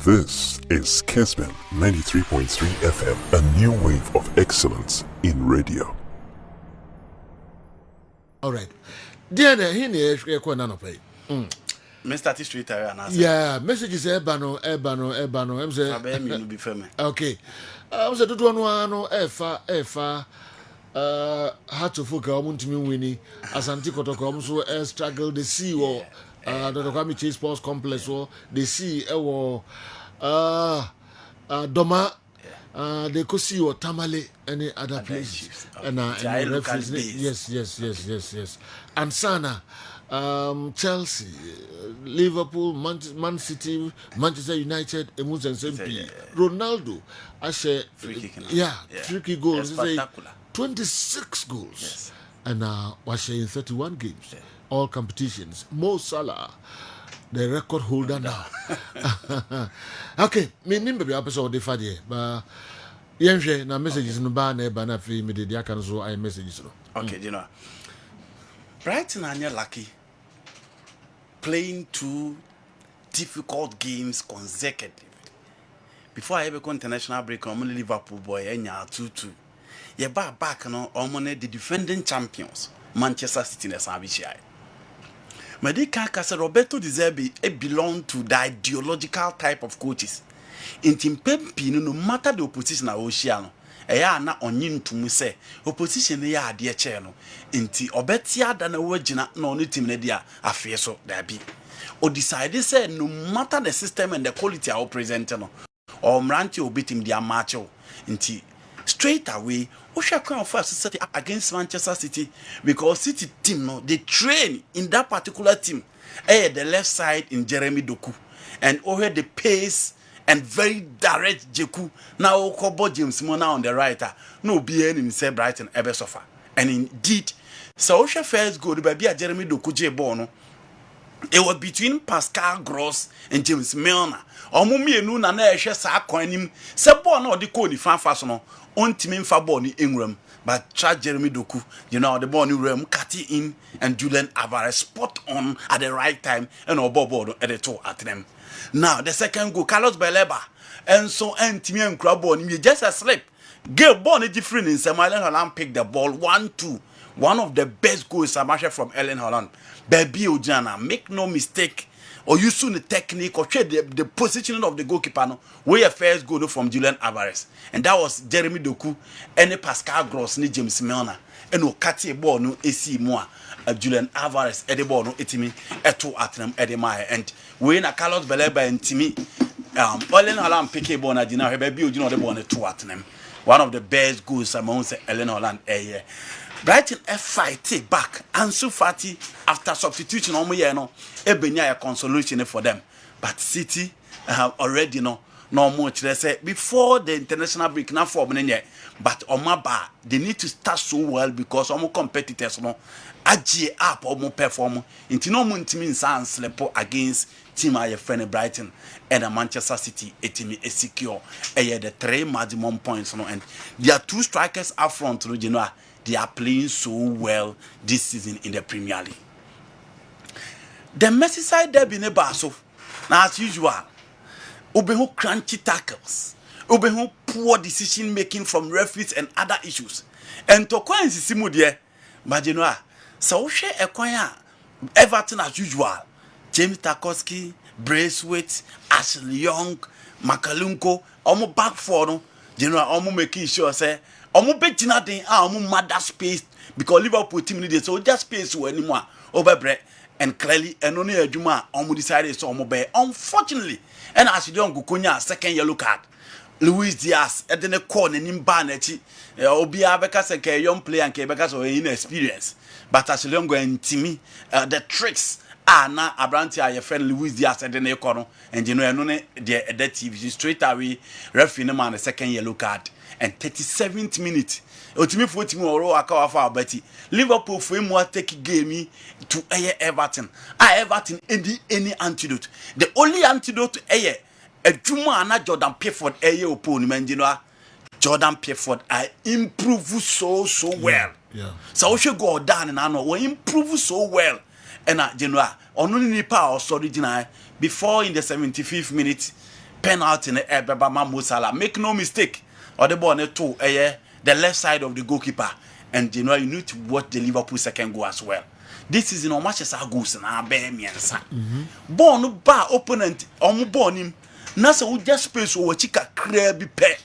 This is Kessben 93.3 FM, a new wave of excellence in radio. All right. Diana, here is a corner pay. Mr. T-Street, Yeah, messages ebano. I'm saying, okay. I was a good one, Efa, had to focus on to me winning as Anticoto so struggle the sea or the Kwame Chase Sports Complex or the sea or Doma. They could see or Tamale, any other place, and referees. Yes. And Sana, Chelsea, Liverpool, Man City, Manchester United, Emus and SMP, Ronaldo. I say, free kick goals. 26 goals, yes. And was in 31 games, all competitions. Mo Salah, the record holder now. Okay, me nimbe be episode de fadie, but yenhwe na messages no ba na e ba na free me de aka so I messages no. Okay, you know. Brighton are lucky playing two difficult games consecutively. Before I ever go international break, I'm only Liverpool boy enya 2-2. Ye back no omone the defending champions Manchester City na sabichai. Medika kase Roberto De Zerbi belong to the ideological type of coaches. Intim pempi no matter the opposition na Oceano. Eya na onyin tumu se opposition ya ade che no. Inti obetia da na wagina na onu team na dia afie so da bi. O decide say no matter the system and the quality I present no. Or mranti obitim dia match inti straight away Oshakwan first set up against Manchester City because City team no they train in that particular team. The left side in Jeremy Doku and over the pace and very direct Jeku. Now Kobo James Mona on the right. No BN in say Brighton ever suffer. And indeed, so Osha first go to baby Jeremy Doku J Bono. It was between Pascal Gross and James Milner. Omumi enu na na ehwe sa akwanim se ball na odi ko ni fanfa so no ontimi mfa ball ni Ingram but try Jeremy Doku you know the ball ni Rem cut in and Julian Alvarez spot on at the right time and ball at the two at them. Now the second goal Carlos Baleba and so entimi enkura ball ni just a slip get ball ni different in Samuel Holland pick the ball 1-2. One of the best goals I from Erling Haaland. Baby Ojana, make no mistake. Or use the technique or trade the positioning of the goalkeeper. No, where first goal from Julian Alvarez. And that was Jeremy Doku and Pascal Gross ni James Milner. And no Kati ball no AC more Julian Alvarez at the ball no etimi eto atnam edemai and we na Carlos Baleba and Timmy Erling Haaland pick a ball na Dina baby Ojana the ball no two atnam. One of the best goals among Erling Haaland year. Brighton fight back and so fatty after substitution no ebenya a consolation for them but City already no much they say before the international break na for menye but omaba they need to start so well because omo competitors no agi up omo perform inti no mu ntimi nsan slepo against team aye friend Brighton and Manchester City etimi secure the 3 maximum points no and there are two strikers up front no you know they are playing so well this season in the Premier League. The Merseyside derby ne baso na as usual obehu crunchy tackles obehu poor decision making from referees and other issues and to kwan sisimu de but you know so hwe ekwan a Everton as usual James Tarkowski, Braithwaite, Ashley Young, Makalunko omo back four no you know omo making sure say omo betina den omo mother space because Liverpool team need so just space we anymore over and clearly and only adwuma omo decided so omo be unfortunately and as you don't go konya second yellow card Luis Diaz edene call nanim ba na chi obi abeka say ke young player and ke beka so inexperience but as you don't go intimi the tricks na Abranti your friend Luis Diaz edene call and you know no the TV straight away referee no man the second yellow card and 37th minute otimi 40 oro akawa fa abati Liverpool for him take game to Everton Everton any antidote the only antidote to adwuma na Jordan Pickford opponent you know Jordan Pickford I improve so well so we should go down and I know we improve so well and you know only nipa or original before in the 75th minute penalty in Ebeba Mo Salah. Make no mistake. Or the ball to the left side of the goalkeeper. And you know you need to watch the Liverpool second goal as well. This is in how much as I goes and bear me and son. Born bar opponent or born him. Nasa would just space or chica crabby pet.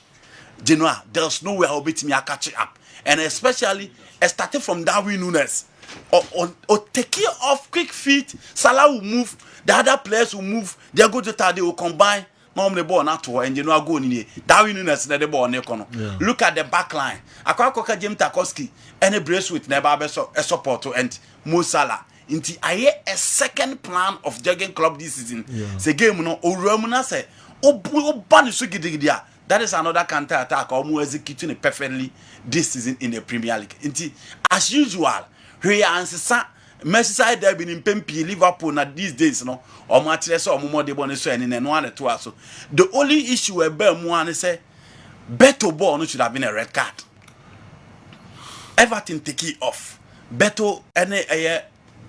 Genoa, there's nowhere I'll beat me, I catch it up. And especially starting from Darwin Nunes. Or take care of quick feet. Salah will move, the other players will move, they'll go to they will combine. Mom the ball not to and you know go in here. Darwin Nunes the ball nekono. Look at the back line. Akwakoka James Tarkowski and a brace with Nebabe a support and Mo Salah. Inti aye a second plan of Jurgen Klopp this season. Say game no Oromuna say that is another counter attack or more executing it perfectly this season in the Premier League. Inti as usual, we answer Merseyside derby in Pempi Liverpool na these days no or matches or more de bonus and one to us. So the only issue where Bermuan say Beto ball no should have been a red card. Everton take it off. Beto any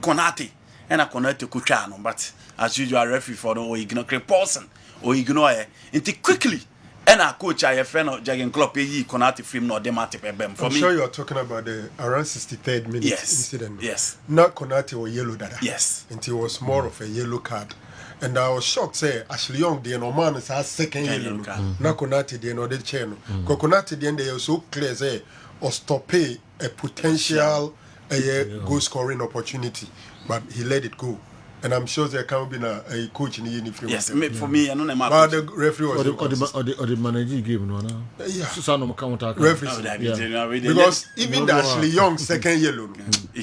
Konate and a Konate Kuchano, but as usual referee for the ignore person or ignore it quickly. And our coach, I friend of Jurgen Klopp, he Konate film no demate pebem. For I'm me, sure you are talking about the around 63rd minute incident. Yes. Not Konate or yellow dada. Yes. And it was more of a yellow card. And I was shocked, say, Ashley Young, the man is our second yellow card. Not Konate, the other channel. Konate, the end, they are so clear, say, or stop a potential goal scoring opportunity. But he let it go. And I'm sure there can be a coach in the uniform. Yes, for me, I know the but the referee was or the manager game no na. Yeah. Susano counter. Referee. Because even the Ashley Young second yellow,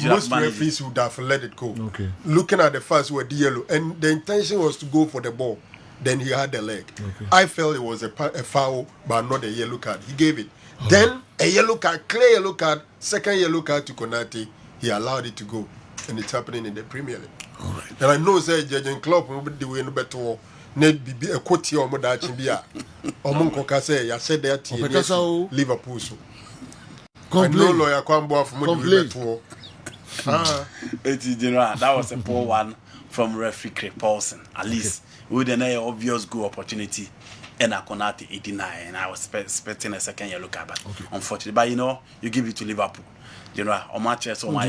most referees would have let it go. Okay. Looking at the first were the yellow, and the intention was to go for the ball. Then he had the leg. Okay. I felt it was a foul, but not a yellow card. He gave it. Then a yellow card, clear yellow card, second yellow card to Konate. He allowed it to go, and it's happening in the Premier League. All right. And I know say Jurgen Klopp will be doing no better. Need be a quote here or more that bia. Or Monko say ya said that Liverpool so. I know lawyer Kwambo from Liverpool. That was a poor one from referee Craig Paulson. At least with an obvious goal opportunity. And I Konate 89, and I was expecting a second yellow card. But unfortunately, but you know, you give it to Liverpool. You know, on matches on my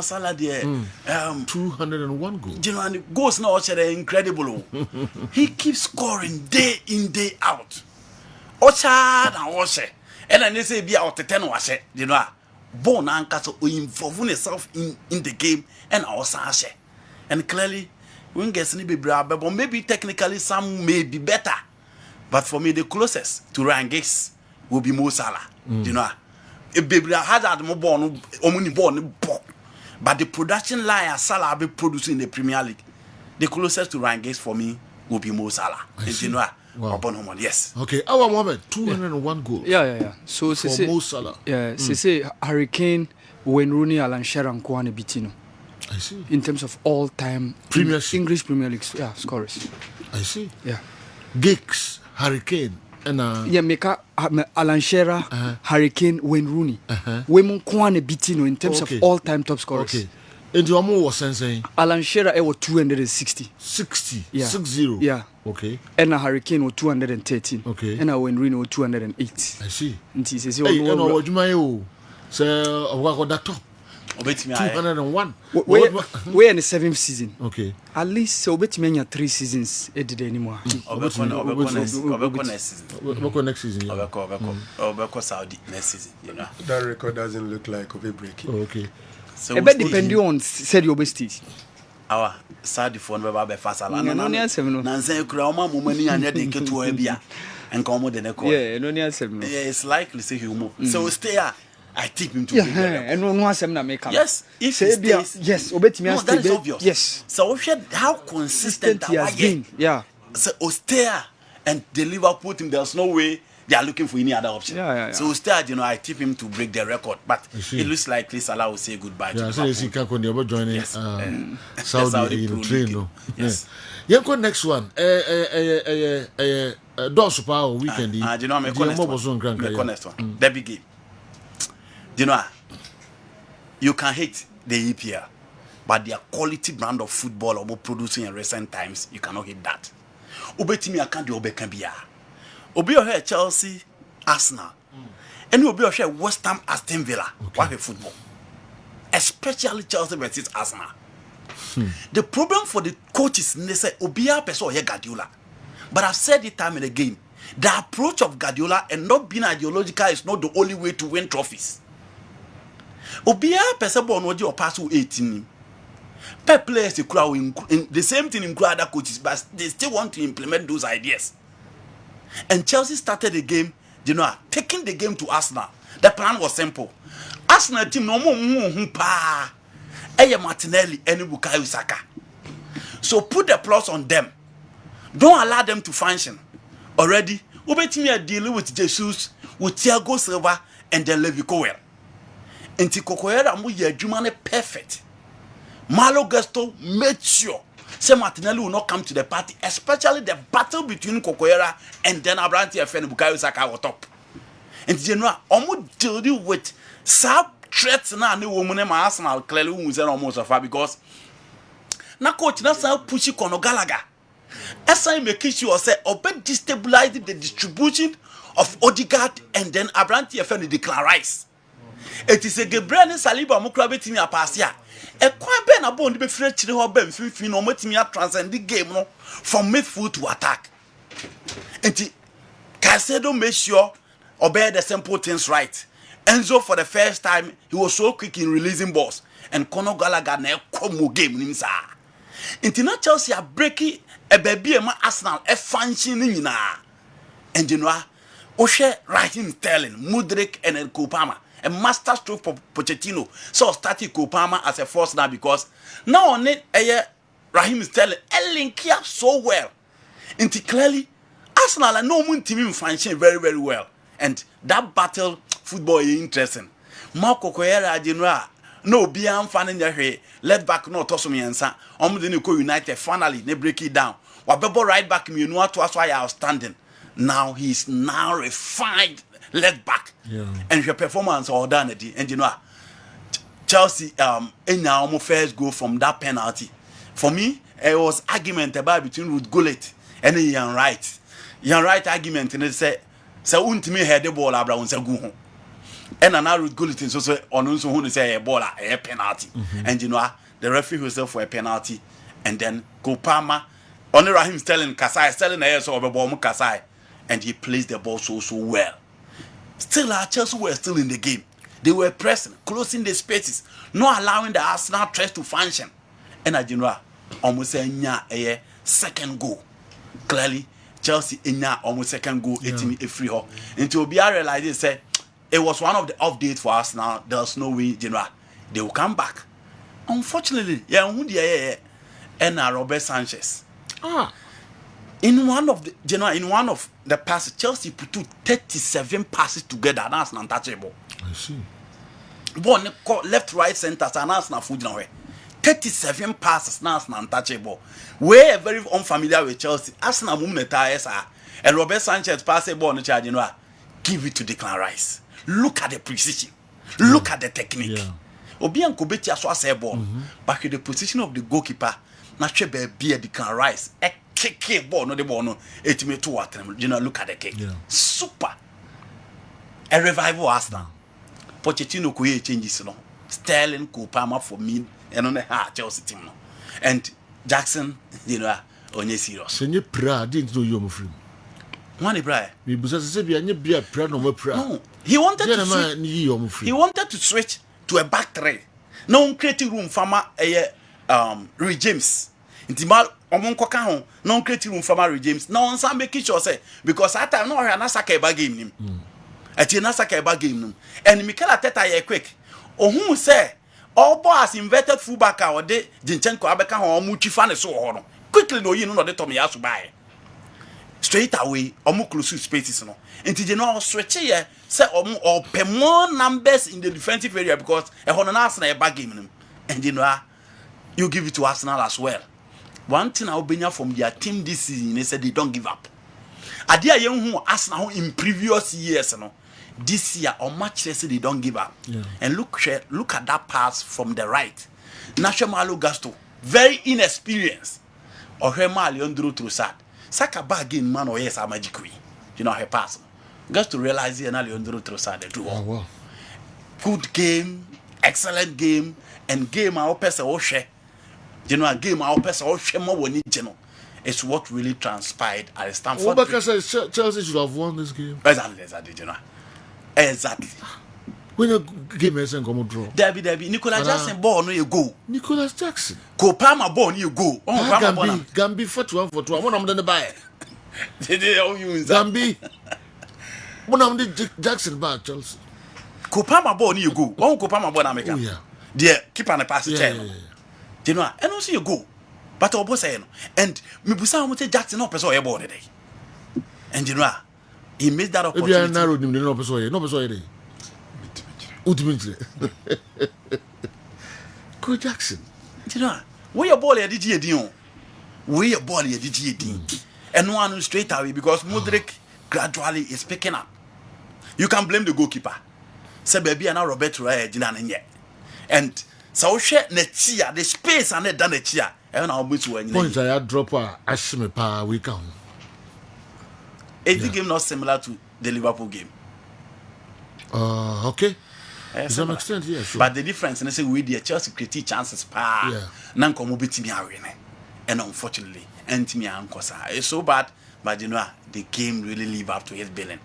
Salah there 201 goals. And goals now are incredible. He keeps scoring day in, day out. Ocha and Oshe. And then they say be out 10 washe. Born and Castle involve himself in the game and also Ashe. And clearly when gets any be but maybe technically some may be better. But for me the closest to Ryan Giggs will be Mo Salah. If baby had that more born but the production line Salah be producing in the Premier League, the closest to Ryan Giggs for me will be Mo Salah. Yes. Okay, our moment 201 goals. Yeah. So for Mo Salah. Yeah, say Hurricane, Wayne Rooney, Alan Shearer, and Kwane Bitino. I see. In terms of all-time English Premier League scorers. I see. Yeah. Giggs, Hurricane. Meka Alan Shearer, Hurricane, Wayne Rooney. Wayne Kwane Bitino in terms of all-time top scorers. Okay. And your more was saying Alan Shearer was 260. 60. Yeah. 60. Yeah. Okay. And a Hurricane was 213. Okay. And a Wayne Rooney was 208. I see. And he says, what you may say about that top. 201. We're in the 7th season. Okay. At least so bet me 3 seasons did anymore. Next season. Saudi next season, That record doesn't look like of a break. Okay. So depending on said your best. Our Saudi phone be fast ala. Nanse kura oma mumani anya de keto bia. Enka omo de ne call. Yeah, no near 7. Yeah, it's likely say he will move. So stay here. I tip him to and no asem na make. Yes, if he stays, yes, obetimi that is obvious. Yes. So we should how consistent he has been. Yeah. So Ostea and the Liverpool team, there's no way they are looking for any other option. Yeah. So Ostea, I tip him to break the record, but it looks like Salah will say goodbye to Liverpool. Yeah, so you can join Saudi in train. No. Yes. Yeah, next one. Don't power weekend. The next one. The big game. You can hate the EPL, but their quality brand of football or producing in recent times, you cannot hate that. Ubetimi aka de obeka bia. Obi ohwe Chelsea, Arsenal. And obi ohwe West Ham, Aston Villa. What a football. Especially Chelsea versus Arsenal. The problem for the coaches, they say Obia person here Guardiola. But I've said it time and again. The approach of Guardiola and not being ideological is not the only way to win trophies. Obia person born or pass 18. Per players the crowd in the same thing in other coaches, but they still want to implement those ideas. And Chelsea started the game, taking the game to Arsenal. The plan was simple. Arsenal team no more pa. Eye Martinelli and Bukayo Saka. So put the plus on them. Don't allow them to function. Already, Ubetimi are dealing with Jesus, with Thiago Silva, and then Levi Coel. And Tikokoera mu ye Jumane perfect. Malo Gusto made sure say Martinelli will not come to the party, especially the battle between Kokoera and then Abranti and Bukayo Saka were top. And general, almost deal with sub threats now. New woman in Arsenal clearly who's almost afar because now coach now push Conor Gallagher. As I make sure say open destabilize the distribution of Odegaard and then Abranti and declare Rice. It is a Gabriel Saliba Mukrabeti me apasia. A quite ben a bone be free to her ben free no me transcend the game no from midfield to attack. And Caicedo made sure obey the simple things right. Enzo for the first time he was so quick in releasing balls and Conor Gallagher na come game nimsa. Intina Chelsea are breaking a baby and Arsenal a functioning na. And you know, Oshe writing Sterling, Mudrik and El Kopama. A master stroke for Pochettino. So started Kopama as a force now because now on it Raheem Sterling link here so well. Into clearly Arsenal and no one team function very, very well. And that battle football is interesting. Marco Coera General no be fan in the left back no toss me answer. United finally they break it down. Wabebo right back me know to us why outstanding. Now he's now refined left back. Yeah. And your performance all done it. And Chelsea almost first goal from that penalty. For me, it was argument about between Ruud Gullit and Ian Wright. Ian Wright argument and they say untimi head the ball abra unsa go ho. And another Ruud Gullit so on unso who say a ball a penalty. And the referee whistle for a penalty and then Kopama only Raheem Sterling Kasai Sterling so over ball Kasai and he plays the ball so well. Still our Chelsea were still in the game. They were pressing, closing the spaces, not allowing the Arsenal threat to function. And almost a second goal. Clearly, Chelsea almost second goal, 18 a free hole. Until Obia realized it said it was one of the off dates for Arsenal. There's no way, they will come back. Unfortunately, and Robert Sanchez. In one of the passes, Chelsea put 37 passes together. That's untouchable. I see. One left, right, center, and that's not food now. 37 passes, now untouchable. We're very unfamiliar with Chelsea. Arsenal movement and Robert Sanchez pass a ball on the charge. Give it to Declan Rice. Look at the precision. Look at the technique. Obian Kobeti as was a ball, but with the position of the goalkeeper, naturally be a Declan Rice. Kick ball, no the ball, no. It me two at them. Look at the kick. Super. A revival Arsenal. Pochettino could changes, Sterling, Kopama for me, and on the heart Chelsea team, and Jackson, on your serious. Senior Pra didn't know you, my friend. One Bra. We possess a be a prayer no more prayer. No, he wanted to switch. He wanted to switch to a back three. No creating room for Ray James. Intimal omonkoka ho no creating room for Ray James. No one some making sure say because at time no na saka ba game nim. Ati na saka ba game nim. And Mikel Arteta ye quick. Ohun say all boys inverted fullback or de Jinchenko abeka ho omu twifa ne so ho no. Quickly no yin no de Tom Yasu buy. Straight away omu close spaces no. Enti je no switch here say omu or pe more numbers in the defensive area because e ho no na Arsenal e ba game nim. And you give it to Arsenal as well. One thing I'll bring from their team this season, they said they don't give up. Adia young Arsenal in previous years, this year or much they say they don't give up. And look at that pass from the right. Nacho Malo Gusto, very inexperienced. Or Leandro Trossard. Saka bag in man or yes, I'm magic queen. You know, her pass. Just to realize the analysis on the road side they do. Oh, wow. Good game, excellent game, and game our person all share. You know, a game our person all share more when you know. It's what really transpired at Stamford. Obaka says Chelsea should have won this game. Exactly, you know. Exactly. When you game is come draw. Debbie, Nicolas Jackson ball no you go. Nicholas Jackson. Kopama ball no you go. Oh, Gambi 41-41. One of them buy. They all use Gambi. One of them Jackson back Chelsea. Kopama ball no you go. One Kopama ball na make. Oh yeah. There keep on the pass Yeah. ten. You know, and also you go. But obo say no. And me busa mo say Jackson no person ball today. And you know, he made that If you opportunity. are narrowed him, no person here. Ultimately. Go Jackson. You know, where your ball here did you do? Where your ball here did you do? And one straight away because Mudrik gradually is picking up. You can blame the goalkeeper. Say baby and now Roberto Raya and so share netia the space and then netia. And I'll be to Point I had drop Ashime pa week on. Is the game not similar to the Liverpool game? Okay. To some Similar. extent, yeah, sure. But the difference in say we the Chelsea create chances pa. Yeah. Nan komo betimi awene. And unfortunately, Antimi Ankosa. It's so bad, but you know the game really live up to its billing.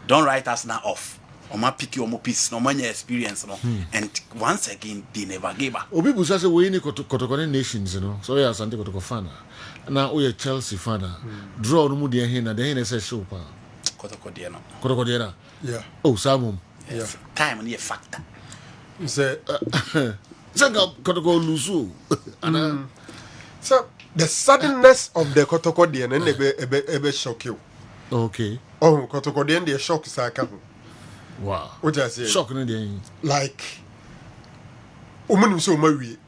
Don't write us now off. Oma pick your piece, no money experience, no. And once again, they never gave up. Obi busa say we ni kotokone nations, you know. So yeah, Asante kotoko fan. Na we Chelsea fan. Draw no mu de hin na de hin say show pa. Kotoko dear no. Kotoko de na. Yeah. Oh, Samum. Yes. Time and a factor. Say, Sanga kotoko lusu. Ana so the suddenness of the Kotoko Dien and ebe shock you. okay. Oh, Kotoko Dien the shock is like Wow. what I say. Shock no de. Like so marry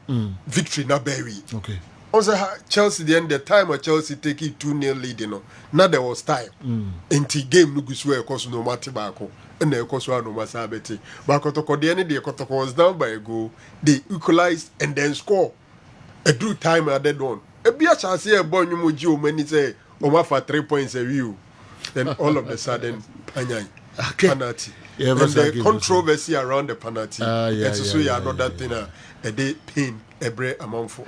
victory na berry. Okay. Also Chelsea the end the time of Chelsea take it 2-0 lead, you know. Now there was time. Inti game no guswe cause no matter bako. And the cause no masabeti. But Kotoko the end the Kotoko was down by a goal. They equalized and then score. A drew time at that one. A be a chance here boy you moji many say for 3 points a view. Then all of a sudden Okay. penalty. Yeah, And that's the okay, controversy around the penalty. Yeah, and so yeah, another thing a day pain a break amount for.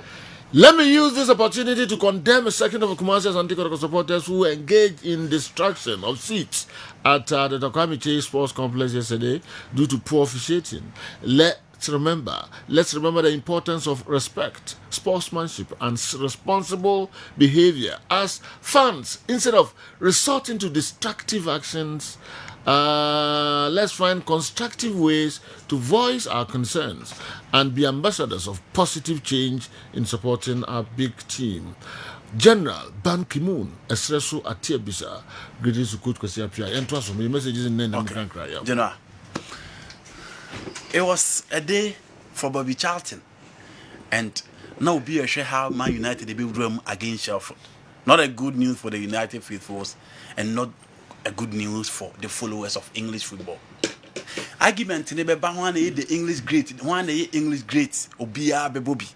Let me use this opportunity to condemn a second of Kumasi's anti-Kotoko supporters who engaged in destruction of seats at the Tokwamiche Sports Complex yesterday due to poor officiating. Let's remember the importance of respect, sportsmanship, and responsible behavior as fans. Instead of resorting to destructive actions, let's find constructive ways to voice our concerns and be ambassadors of positive change in supporting our big team. General Ban Ki-moon, Esresu Atiabisa, greetings to Coach Kwesi Appiah. Enter some messages in name Okay. and cry. You know, it was a day for Bobby Charlton, and now be a share how Man United they build room against Shelford. Not a good news for the United faithfuls, and not a good news for the followers of English football. Argument in the English great, one English great, Obia Bebobi.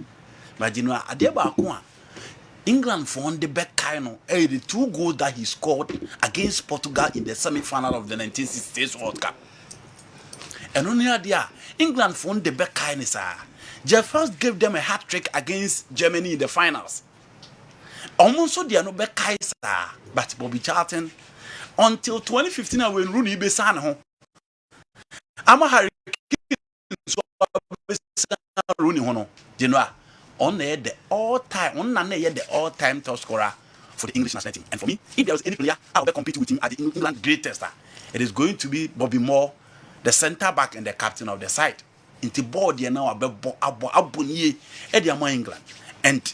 But you know, Adeba England won the back kind the 2 goals that he scored against Portugal in the semi-final of the 1968 World Cup. And only idea, England won the back kind, sir. Jeff first gave them a hat trick against Germany in the finals. Almost so they are no back kind, sir. But Bobby Charlton, until 2015, when Rooney be san home, I'm a Harry Rooney hono. You know, on the all-time top scorer for the English national team. And for me, if there was any player I would compete with him at the England greatest, it is going to be Bobby Moore, the centre back and the captain of the side. Into board here now abonye Ediamo England. And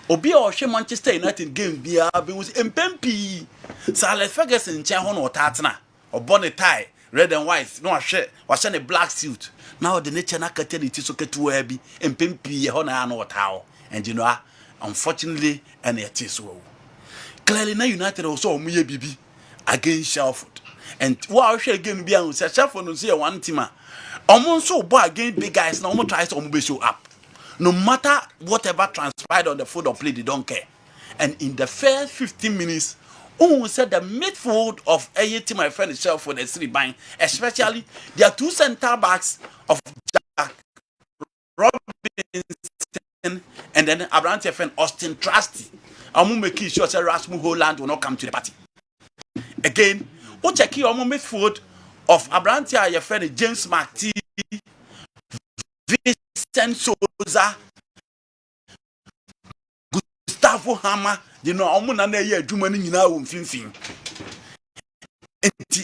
Obi or Manchester United game be was MPP. So Alex Ferguson chair hono tatna or bonnet tie, red and white, no shirt, was a black suit. Now the nature na kateli it is okay to be MPP hona no towel. And you know, unfortunately, and it is so. Clearly now United also Muye Bibi against Shelford. And what shall game be on Shelford no see one team. Almost so boy against big guys now almost tries to show up. No matter whatever transpired on the field of play, they don't care. And in the first 15 minutes, who said the midfield of AT, my friend, itself for the three bang, especially there are two center backs of Jack Robinson and then Abrante friend Austin Trusty. I'm making sure that Rasmus Holland will not come to the party. Again, who check your midfield of Abrante, your friend James McTee, Vincent Souza, Gustavo Hammer, you know, I'm not here doing you know,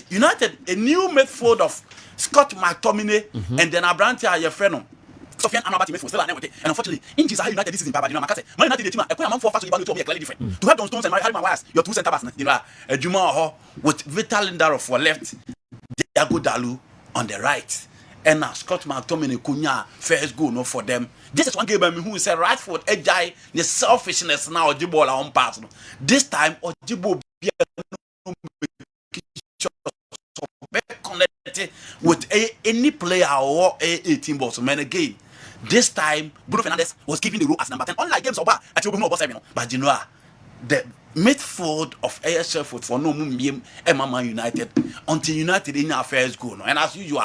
United, a new midfield of Scott McTominay and then Abrante, your friend. Sofian Amrabat midfield still and unfortunately, injuries are United this season. Papa, you know, Man United the team. A man for fast to be clearly different. To have Don Stones and Harry Maguire, your two centre backs, you know, Juma with Vital Lindelof for left, Diego Dalu on the right, and now Scott McTominay Cunha first goal no for them. This is one game by me who said right foot Ejai the selfishness now Ojibo la on pass. This time Ojibo connected with any player or a team boss man again. This time, Bruno Fernandes was giving the role as number 10. Unlike games over at your but you know, the midfield of ASL for no moon Emma United until United in our first goal. And as usual,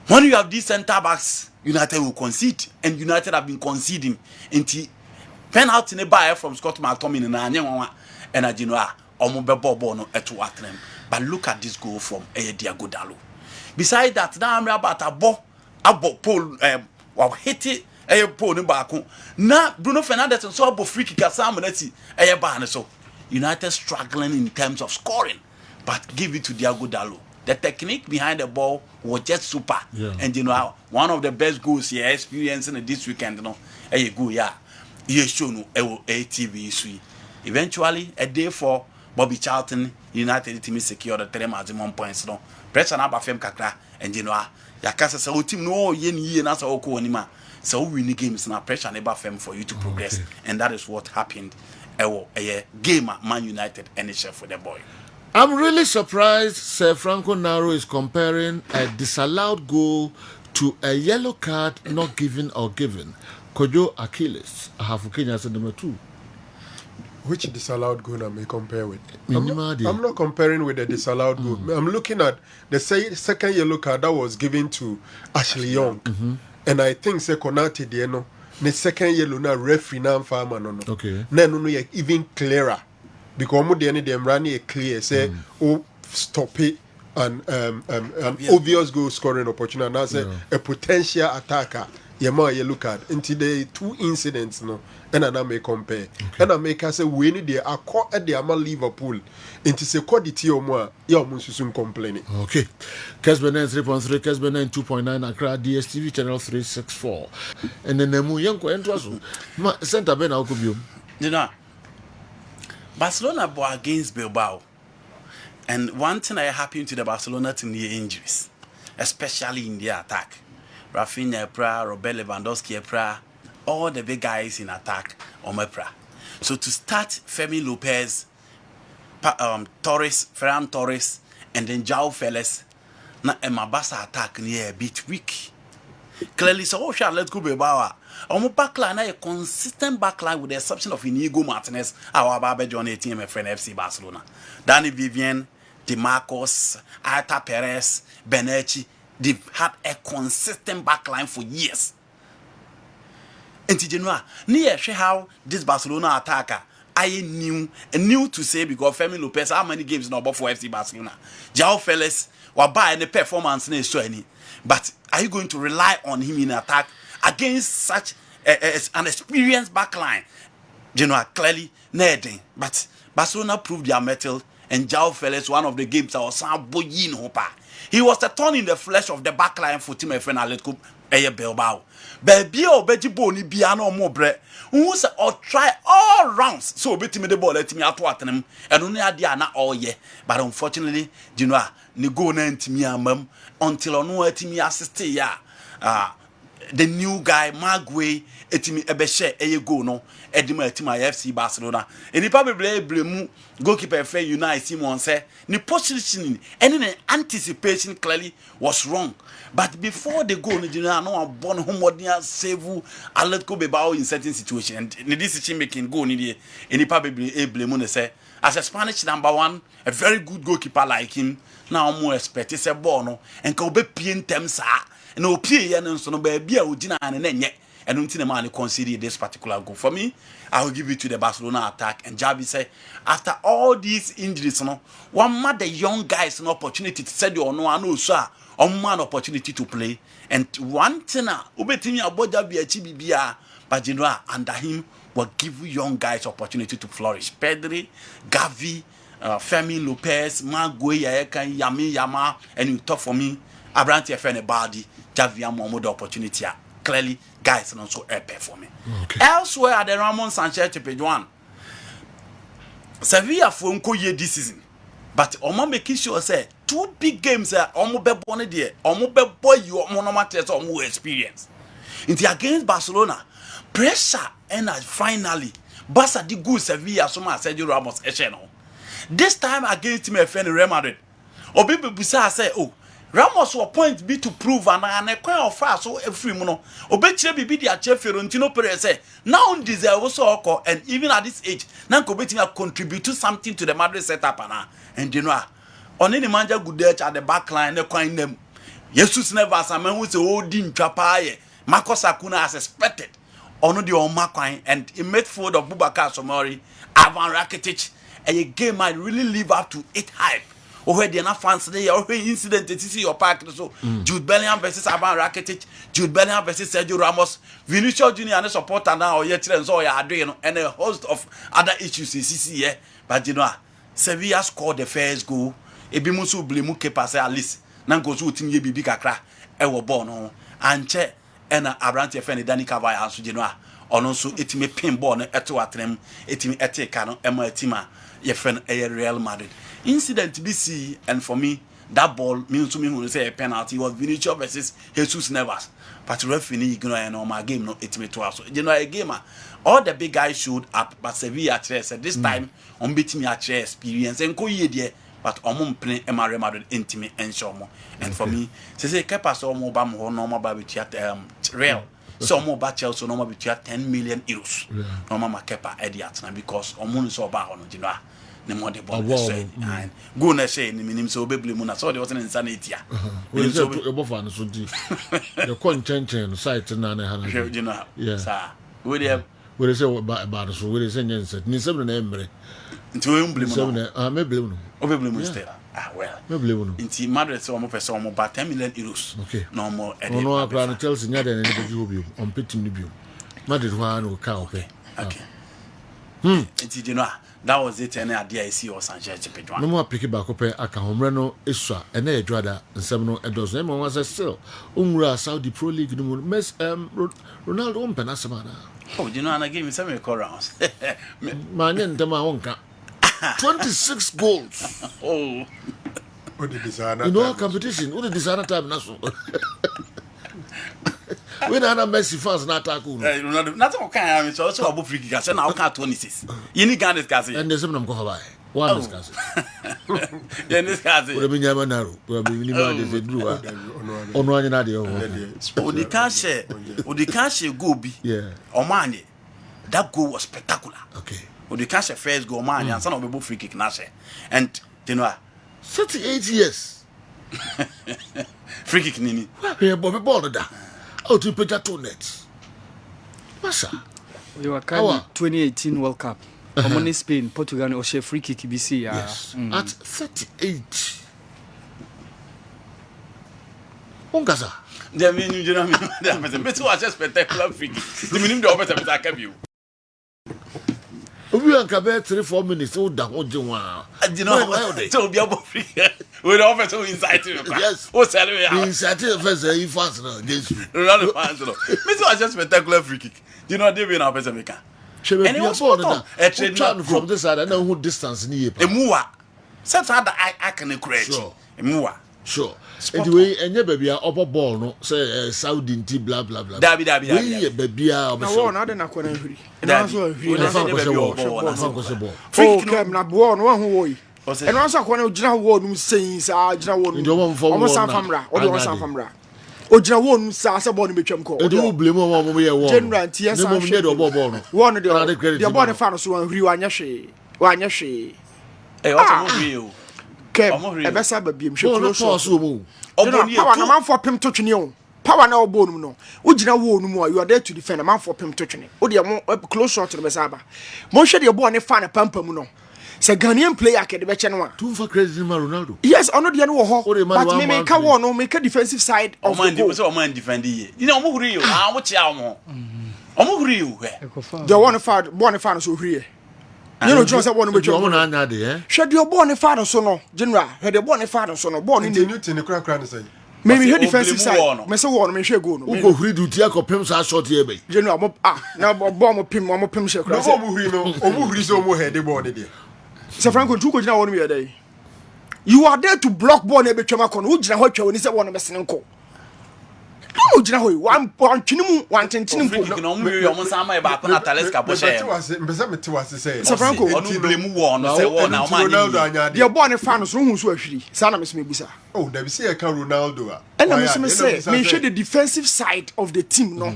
when you have these centre backs, United will concede, and United have been conceding until penalty in the buyer from Scott McTominay and you know, but look at this goal from Diego Dalu. Besides that, now I'm about a pole. Hit it a pole in back. Now Bruno Fernandes and so free kick at Samuneti a ban. So United struggling in terms of scoring, but give it to Diego Dalu. The technique behind the ball was just super. Yeah. And you know, one of the best goals he experiencing this weekend. You know, a go yeah, you show no a TV. Eventually, a day for Bobby Charlton United team secure the 3 maximum points. No pressure na ba fem kakra and you know. Yakasa say o team no ye na so ko anima so win games na pressure never firm for you to progress and that is what happened a game at Man United and it's for the boy. I'm really surprised Sir Franco Naro is comparing a disallowed goal to a yellow card not given or given. Kojo Achilles Hafu as number 2. Which disallowed goal am I compare with? I'm not comparing with the disallowed goal. I'm looking at the second yellow card that was given to Ashley Young. And I think Konate Dieno, the second yellow na referee na farmer no. Okay. No even clearer. Because mo the them running clear say stop it and an obvious goal scoring opportunity and say a potential attacker. Yellow card into the 2 incidents no and I may compare and I make us say we need the accord at the Ama Liverpool into say quality or more you must soon complaining. Okay. Kessben 3.3, Kessben 2.9 Accra DSTV channel 364 and then the Muyanko entros center ben Alcubium. You know, Barcelona bought against Bilbao, and one thing that happened to the Barcelona team the injuries, especially in their attack. Rafinha Epra, Robert Lewandowski Epra, all the big guys in attack on Epra. So to start Fermin Lopez, Ferran Torres, and then João Felix, na Mabasa attack near a bit weak. Clearly, so let's go Bilbao. Our backline a consistent backline with the exception of Inigo Martinez, our Baba John team friend FC Barcelona. Danny Vivian, DeMarcos, Arta Perez, Benetti. They've had a consistent backline for years. And Tijenua, near how this Barcelona attacker, I knew to say because Fermin Lopez, how many games now for FC Barcelona? João Felix, were by any performance, but are you going to rely on him in attack against such an experienced backline? Clearly, nothing. But Barcelona proved their mettle, and João Felix, one of the games that was boyin hopa. He was the thorn in the flesh of the backline for team friend Atletico Bilbao. Baby or Betty Boni Biano more bread. Who say or try all rounds. So betty me the ball let me out to him and only idea not all year. But unfortunately, ni go na me mum until on what me assist ya. the new guy Magway etimi ebehye eye go no edima etima FC Barcelona enipa bebre blemu goalkeeper fe Unai Simon say ni positioning any anticipation clearly was wrong, but before the goal no no born homodia save Atletico Bilbao in certain situation, and the decision making goal ni enipa bebre blemu ne say as a Spanish number 1, a very good goalkeeper like him, now more expect say ball no and ka obepie ntem sa na opie ye no so no ba bia ogina ane na nye eno ntine man consider this particular goal. For me, I will give it to the Barcelona attack. And Javi say after all these injuries no one man the young guys an opportunity to say you no ano so on man opportunity to play, and one thing obetimi aboja bia chi bibia but you know under him will give young guys opportunity to flourish. Pedri, Gavi, Fermin Lopez, Maguire, Yami Yama, and you talk for me Abrante FN body, Javi Amomo the opportunity. Clearly, guys, and also a for me. Okay. Elsewhere at the Ramon Sanchez page 1, Sevilla for Nkoye this season, but Omo making sure say 2 big games are Omo be born there, Omo be boy you monomates or more experience. Into against Barcelona, pressure and finally, Barca di good Sevilla so much Sergio Ramos echeno. This time against him FN Real Madrid, Obi Busa say, oh. Ramos will point be to prove and a quite of fast so every mono. Obetche be the achieve Fiorentino Perez say now deserve also and even at this age, now Cobeting contribute to something to the Madrid setup and you know on any manager good there at the back line, they coin them. Jesus never as a man who's a old in Trapaye, Marcos Acuna as expected. Ono the Omakine and it made forward of Bubakar Somori, Ivan Rakitic, and a game might really live up to it hype. Where the fans they are incident to see your park so Jude Bellingham versus Ivan Rakitic, Jude Bellingham versus Sergio Ramos, Vinicius Junior and supporter now yet so you are doing and a host of other issues in CC but you know Sevilla scored the first goal. Ebimusu blemu kepa say at least nan go so team ye bibi kakra e wo ball no anche and Abrante FN Dani Carvajal so you know ono so etime pin ball no eto atrem etime eteka no ema etima ye friend Real Madrid. Incident BC, and for me, that ball means to me when say a penalty was Vinicius versus Jesus Nevers. But referee ignore my game no it me to us. You know a gamer. All the big guys showed up, but Sevilla said this time on beating me at experience and go ye there, but on playing Real Madrid intimate and show more. And for me, say kepa so more bam or normal baby at Real. So more about Chelsea normal between 10 million euros. Normal kepa Ediatna because on so about on you know. The more the ball and go na say ni minim so bebli mu na so the was insanity ah we say to ebo fan so di the contention site na na ha you know sir we say about so we say nyense ni sem na emre nti we blame no me blame no o be blame still well me blame no nti Madrid so mo person mo ba 10 million euros okay no more no akra no Chelsea nya de na be bi obi on petim ni bi Madrid ho an o ka okay nti you know that was it and idea I see or Sanchez page 1 no more pick back up aka homre no esua e na edwada nsem no edozo e mo was still umra Saudi Pro League no Messi Ronaldo on penasama na oh you know and I give me some rounds man ntem a wonka 26 goals oh what the designer you know competition what the designer time na so when ana Messi fans na attack no Ronaldo nothing can I so about free kick say na can 26 you need can discuss it and there's some go buy one discuss yeah discuss it we be nyama naro we be ni ma dey do ono anya na dey odi can share go bi yeah omanye that goal was spectacular okay odi can share first goal omanye and some of free kick na share and you know 38 years free kick nini we Bobby ball da out to page 2 net masa you were kind 2018 World Cup Omoni Spain Portugal or share free kick BC yes at 38 Ongaza they mean you know me better watch spectacular free kick the minimum the better I can view obi anka be 3-4 minutes o da ho jinwa you know so be about free we the offer so inside you yes o sell me inside first you fans no against you Ronaldo fans no me so watch spectacular free kick you know they be na person make and he was trying from this side and who distance ni e muwa set had I can correct muwa Sure. Anyway, any baby upper ball no say Saudi nti blah blah blah. Dabi. We baby na wo na de na kwana huri na so huri na fan baby ball. oh kem na bo no ho wo yi eno aso akwana ogina wo num sein sa agina wo num omo san famra o de won san famra ogina wo num sa se ball no betwam ko o de wo blame mo ye wo general nti yes am hwe de ball no wo no de ball ne fa no so wan huri wanya hwe eh o mo huri o kem e be sa ba biem hwe close so mo oboni power na man for pem to twene o power na obo num no ugina wo num you are there to defend man for pem to twene o de mo close shot no be sa ba mo hwe de ball ne fa na pampam no se Ghanaian player ke de be che no a too for crazy man Ronaldo yes ono de no wo ho but me ka wo no me ka defensive side of the goal so o man defend ye you know mo huri yo ah mo chia mo o mo huri yo he the one fa no so huri you know just one be o mo na anya de hwe de ball ne fa no so no general hwe de ball ne fa no so no ball ni Newton ne kura ne say me hwe defensive side me say wo no me hwe goal no uko huri duty akopem sa shot ye be general mo na ball mo pim hwe kura no mo huri no o mo huri so mo head ball ne de Sir Franco tu ko gina wonu me dey you are there to block ball na betwam akọ no wo gina ho atwa woni se wonu besene nko no gina ho wan twene mu wan tentene mpo no mo yo mo sama e ba ko na Taleska bo she mbesa meti wase say Sir Franco onu blame wo no say wo na o man Ronaldo anya de ball ne fa no so hu so ahwiri sa na meseme busa oh da bi say ka Ronaldo a and meseme say me hwe the defensive side of the team no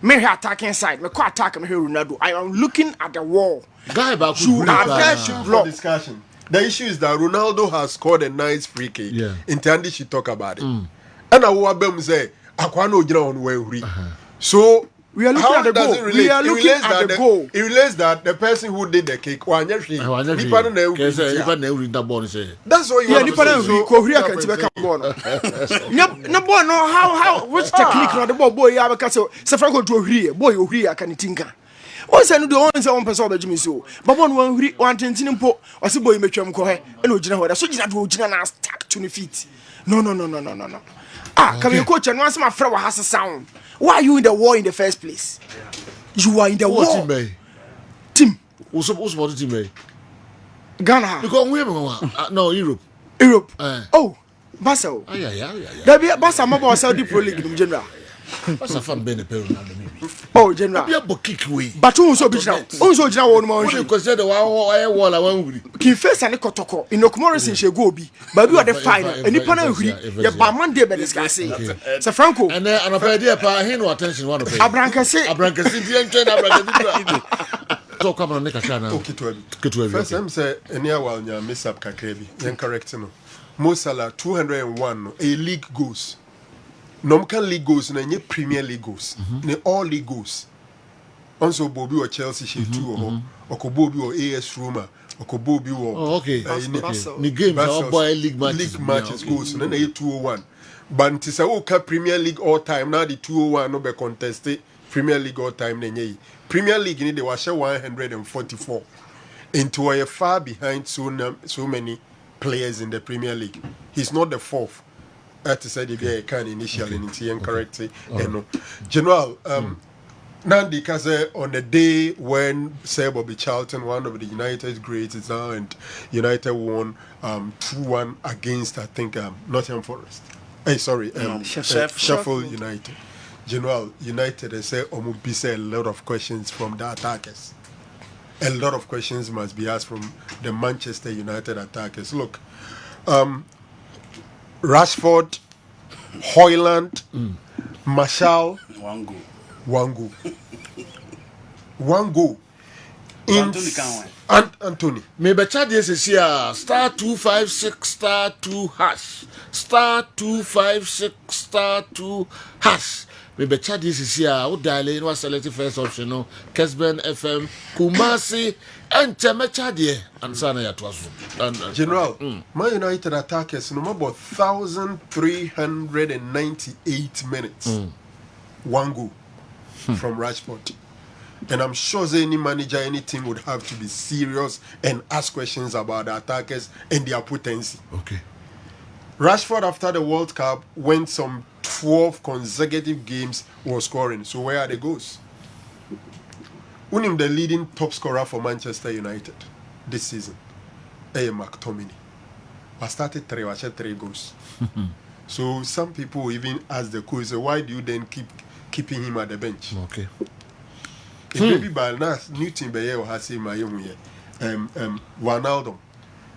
me hwe attacking side me ko attack me hwe Ronaldo I am looking at the wall guy back you are there to block discussion. The issue is that Ronaldo has scored a nice free kick. Yeah. In Tandy she talk about it. And I will bem say Aquano Jira on where we. So we are looking at the goal. We are looking at the goal. It relates that the person who did the kick that's all you yeah, nipa na ko huri aka ti be ka ball no na ball no how which technique no the ball ya be ka se Franco to huri boy huri aka ni tinka o se no do on se on person obejimi so babo no wan huri wan tentini mpo o se boy metwam ko he e no gina ho da so gina do gina na stack to the feet no come your coach and once my friend has a sound why are you in the war in the first place you are in the war team what's about team eh Ghana because we no Europe oh Basel there be Basel mobile Saudi Pro League in general what's a fan bene pe Ronaldo oh general be a kick way but who so be general one man we consider the wall I wan huri kin face ani kotoko inokumorison she go bi ba bi the final enipa na huri ye ba Monday be discuss say Franco and anapa dey pa hin no attention one of abrankase di entwe na abrankase so come on nekaka na okay first time say any awal nya miss up kakrebi yen correct no Mo Salah 201 a league goals Nomkan league goals na nye Premier League goals ne all league goals onso Bobby or Chelsea she 2 or Bobby or AS Roma or Bobby or ni games our boy league matches goals na 201 but ntisa wo ka Premier League all time na the 201 no be contested Premier League all time na nye Premier League ni they were 144 into a far behind so many players in the Premier League. He's not the fourth. That said, if you can initially incorrect General, Nandi Kaze on the day when Sir Bobby Charlton, one of the United greats, is now and United won 2-1 against I think Nottingham Forest. Sheffield United. General, United they say a lot of questions from the attackers. A lot of questions must be asked from the Manchester United attackers. Look, Rashford, Højlund, Martial, Wangu. Anthony. Maybe chat this is here *256*2# *256*2#. Maybe chat this is here. What dial in? What select first option? No, Kessben FM, Kumasi, and Chemechadie, and Sana Yatwasu. General, Man United attackers no more about 1,398 minutes. One goal from Rashford. And I'm sure any manager, any team would have to be serious and ask questions about the attackers and their potency. Okay. Rashford, after the World Cup, went some 12 consecutive games was scoring. So where are the goals? Unim the leading top scorer for Manchester United this season, McTominay. I started 3, I said 3 goals. So some people even ask the coach, so why do you then keeping him at the bench? Okay. Maybe by now, Newton Bayer has seen my own here. Ronaldo.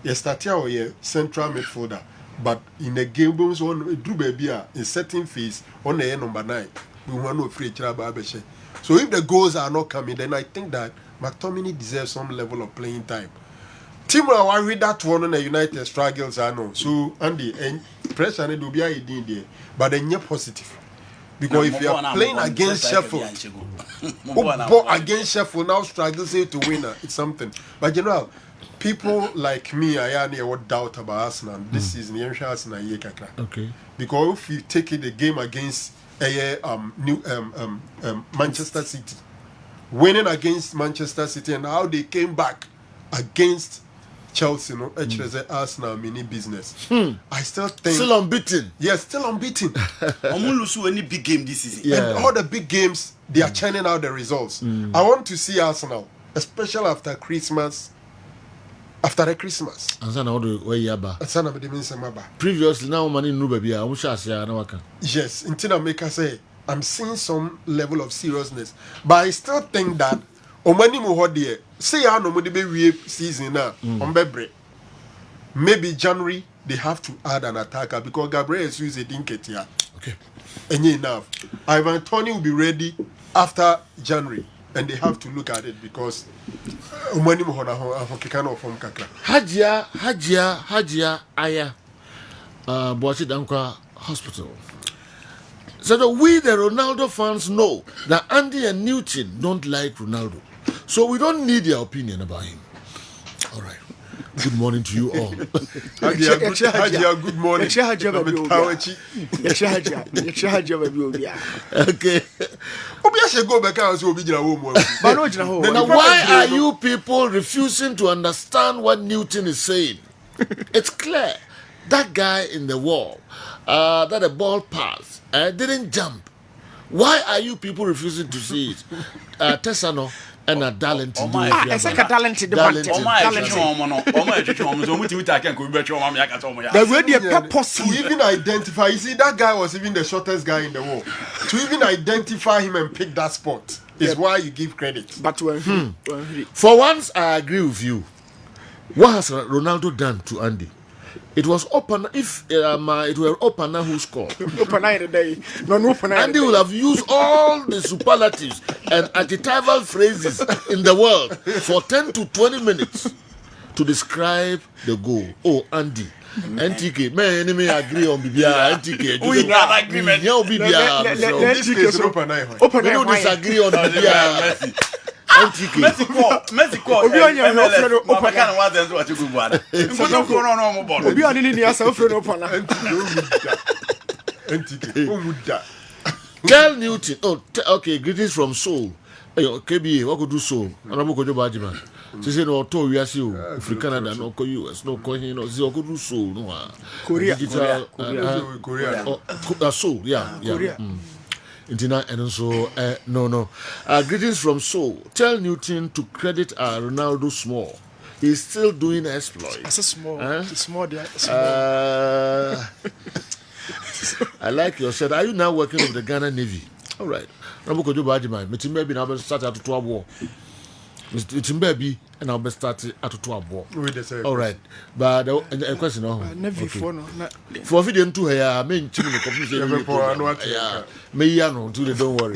He started out here central midfielder, but in the game, one Drew Baby in certain phase on the number 9. We want no free Chababeshe. So if the goals are not coming, then I think that McTominay deserves some level of playing time. Team I read that one on the United struggles, I know. So Andy and pressure and do be a there, but then you're positive. Because if you are playing against Sheffield, against Sheffield now struggles to win, it's something. But you know, people like me, I have what doubt about Arsenal this season. Okay. Because if you take it the game against Manchester City, winning against Manchester City, and how they came back against Chelsea, Arsenal mini business. I still think still unbeaten. Yes, still unbeaten. lose any big game this season. Yeah. And all the big games, they are churning out the results. I want to see Arsenal, especially after Christmas. After the Christmas. Previously, now money no baby. Yes, until I make us say I'm seeing some level of seriousness, but I still think that Omani Muhodie say I know the season now on Bebre. Maybe January they have to add an attacker because Gabriel is using Dinket here. Okay. And enough. Ivan Toney will be ready after January, and they have to look at it because Omani Muhodie from Kakra. Hajia Aya Boachi Dankwa Hospital. So that we the Ronaldo fans know that Andy and Newton don't like Ronaldo. So we don't need their opinion about him. All right. Good morning to you all. Hajia, good morning. Okay. Now, Now, why are you people refusing to understand what Newton is saying? It's clear. That guy in the wall, that the ball passed, didn't jump. Why are you people refusing to see it? Tessano and a Darlington. It's like a Darlington. That really purpose to even identify, you see, that guy was even the shortest guy in the world. To even identify him and pick that spot is why you give credit. But For once, I agree with you. What has Ronaldo done to Andy? It was open. If it were opener who scored, Andy will have used all the superlatives and adjectival phrases in the world for 10 to 20 minutes to describe the goal. Oh, Andy. NTK, man, enemy agree on BBR. NTK, We have agreement. Yeah, BBR. This case is open. We don't disagree on BBR. NTK. Mexico. Obi on your MLS, friend, open Mama can want them to watch you go bad. Obi on ni asa ofre no pona. NTK. Tell Newton. Oh, okay. Greetings from Seoul. Hey, KBA, what could do Seoul? And I'm going to buy Bajima. She said, no, to we are Seoul. Free Canada, no, US, no, no, Zio could do Seoul. No, Korea. Seoul, yeah. Korea. And also, no. Greetings from Seoul. Tell Newton to credit Ronaldo small. He's still doing exploits. That's a small. It's small. I like your said. Are you now working with the Ghana Navy? All right. I'm going to do Bajima. Meeting maybe now start at 12 war. It's baby and I'll be starting at 12 war. All right. But a question Navy for video to her, I mean, chicken confusing. Me, don't worry.